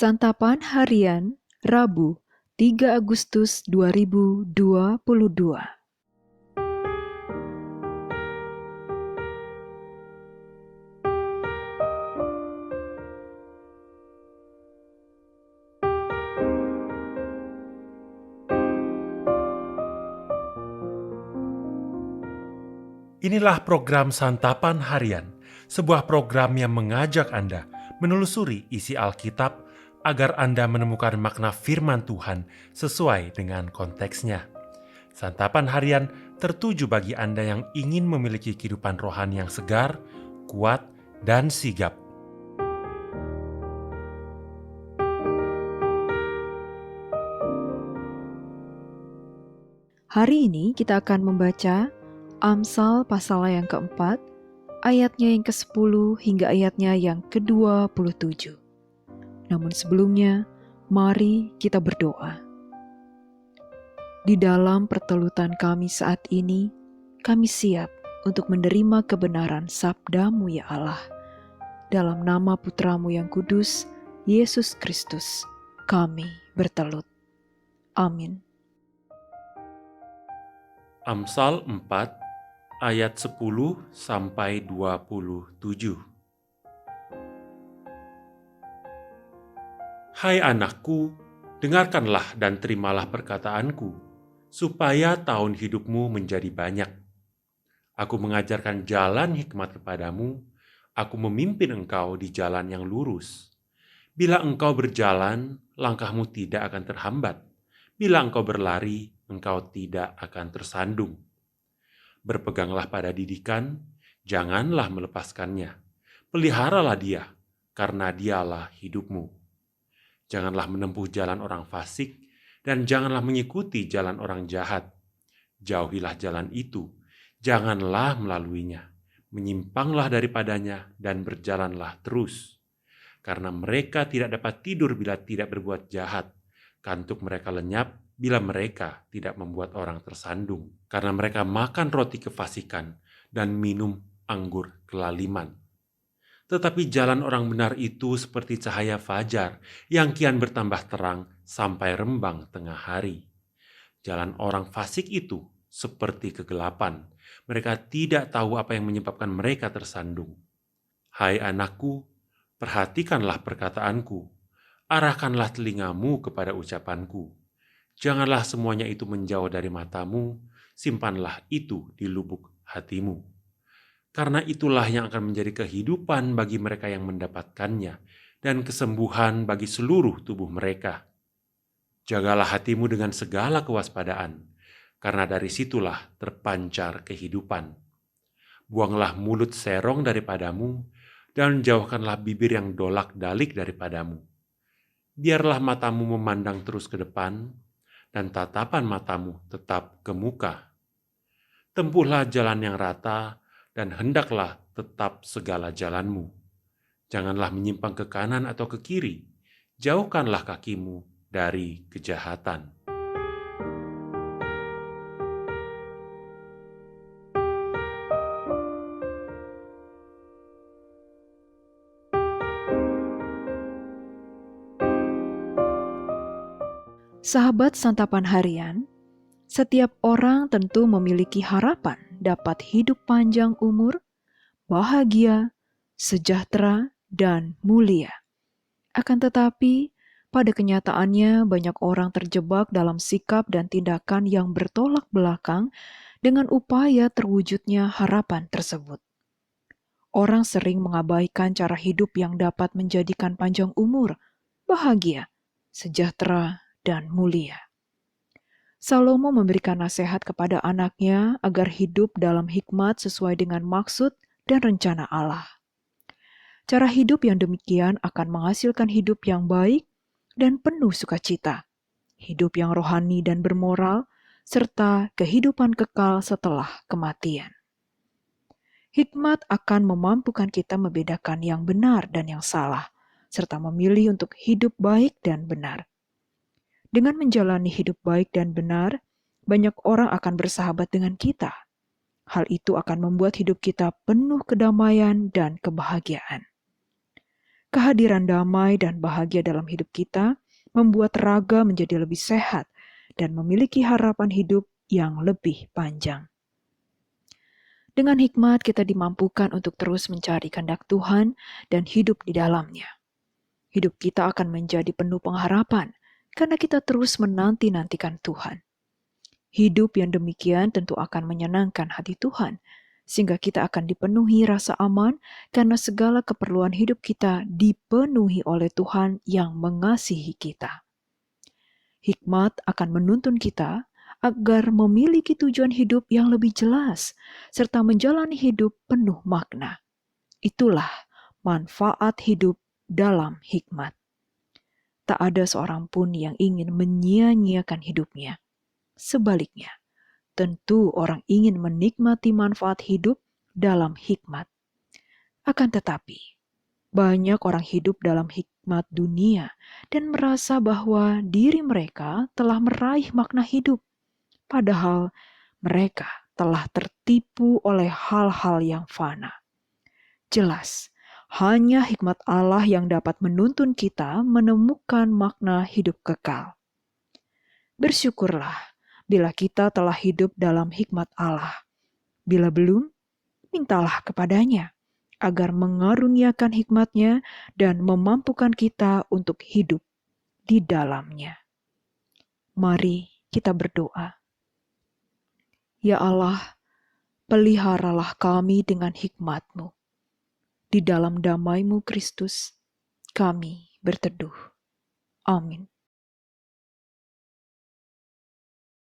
Santapan Harian Rabu 3 Agustus 2022. Inilah program Santapan Harian, sebuah program yang mengajak Anda menelusuri isi Alkitab agar Anda menemukan makna firman Tuhan sesuai dengan konteksnya. Santapan Harian tertuju bagi Anda yang ingin memiliki kehidupan rohani yang segar, kuat, dan sigap. Hari ini kita akan membaca Amsal pasal yang keempat, ayatnya yang ke-10 hingga ayatnya yang ke-27. Namun sebelumnya, mari kita berdoa. Di dalam pertelutan kami saat ini, kami siap untuk menerima kebenaran sabda-Mu ya Allah. Dalam nama Putra-Mu yang kudus, Yesus Kristus, kami bertelut. Amin. Amsal 4 ayat 10 sampai 27. Hai anakku, dengarkanlah dan terimalah perkataanku, supaya tahun hidupmu menjadi banyak. Aku mengajarkan jalan hikmat kepadamu, aku memimpin engkau di jalan yang lurus. Bila engkau berjalan, langkahmu tidak akan terhambat. Bila engkau berlari, engkau tidak akan tersandung. Berpeganglah pada didikan, janganlah melepaskannya. Peliharalah dia, karena dialah hidupmu. Janganlah menempuh jalan orang fasik, dan janganlah mengikuti jalan orang jahat. Jauhilah jalan itu, janganlah melaluinya. Menyimpanglah daripadanya, dan berjalanlah terus. Karena mereka tidak dapat tidur bila tidak berbuat jahat. Kantuk mereka lenyap bila mereka tidak membuat orang tersandung, karena mereka makan roti kefasikan dan minum anggur kelaliman. Tetapi jalan orang benar itu seperti cahaya fajar yang kian bertambah terang sampai rembang tengah hari. Jalan orang fasik itu seperti kegelapan, mereka tidak tahu apa yang menyebabkan mereka tersandung. Hai anakku, perhatikanlah perkataanku, arahkanlah telingamu kepada ucapanku. Janganlah semuanya itu menjauh dari matamu, simpanlah itu di lubuk hatimu. Karena itulah yang akan menjadi kehidupan bagi mereka yang mendapatkannya, dan kesembuhan bagi seluruh tubuh mereka. Jagalah hatimu dengan segala kewaspadaan, karena dari situlah terpancar kehidupan. Buanglah mulut serong daripadamu, dan jauhkanlah bibir yang dolak-dalik daripadamu. Biarlah matamu memandang terus ke depan, dan tatapan matamu tetap ke muka. Tempuhlah jalan yang rata, dan hendaklah tetap segala jalanmu. Janganlah menyimpang ke kanan atau ke kiri, jauhkanlah kakimu dari kejahatan. Sahabat Santapan Harian, setiap orang tentu memiliki harapan dapat hidup panjang umur, bahagia, sejahtera, dan mulia. Akan tetapi, pada kenyataannya banyak orang terjebak dalam sikap dan tindakan yang bertolak belakang dengan upaya terwujudnya harapan tersebut. Orang sering mengabaikan cara hidup yang dapat menjadikan panjang umur, bahagia, sejahtera, dan mulia. Salomo memberikan nasihat kepada anaknya agar hidup dalam hikmat sesuai dengan maksud dan rencana Allah. Cara hidup yang demikian akan menghasilkan hidup yang baik dan penuh sukacita, hidup yang rohani dan bermoral, serta kehidupan kekal setelah kematian. Hikmat akan memampukan kita membedakan yang benar dan yang salah, serta memilih untuk hidup baik dan benar. Dengan menjalani hidup baik dan benar, banyak orang akan bersahabat dengan kita. Hal itu akan membuat hidup kita penuh kedamaian dan kebahagiaan. Kehadiran damai dan bahagia dalam hidup kita membuat raga menjadi lebih sehat dan memiliki harapan hidup yang lebih panjang. Dengan hikmat kita dimampukan untuk terus mencari kehendak Tuhan dan hidup di dalamnya. Hidup kita akan menjadi penuh pengharapan karena kita terus menanti-nantikan Tuhan. Hidup yang demikian tentu akan menyenangkan hati Tuhan, sehingga kita akan dipenuhi rasa aman karena segala keperluan hidup kita dipenuhi oleh Tuhan yang mengasihi kita. Hikmat akan menuntun kita agar memiliki tujuan hidup yang lebih jelas, serta menjalani hidup penuh makna. Itulah manfaat hidup dalam hikmat. Tak ada seorang pun yang ingin menyia-nyiakan hidupnya. Sebaliknya, tentu orang ingin menikmati manfaat hidup dalam hikmat. Akan tetapi, banyak orang hidup dalam hikmat dunia dan merasa bahwa diri mereka telah meraih makna hidup, padahal mereka telah tertipu oleh hal-hal yang fana. Jelas, hanya hikmat Allah yang dapat menuntun kita menemukan makna hidup kekal. Bersyukurlah bila kita telah hidup dalam hikmat Allah. Bila belum, mintalah kepadanya agar mengaruniakan hikmat-Nya dan memampukan kita untuk hidup di dalamnya. Mari kita berdoa. Ya Allah, peliharalah kami dengan hikmat-Mu. Di dalam damai-Mu Kristus, kami berteduh. Amin.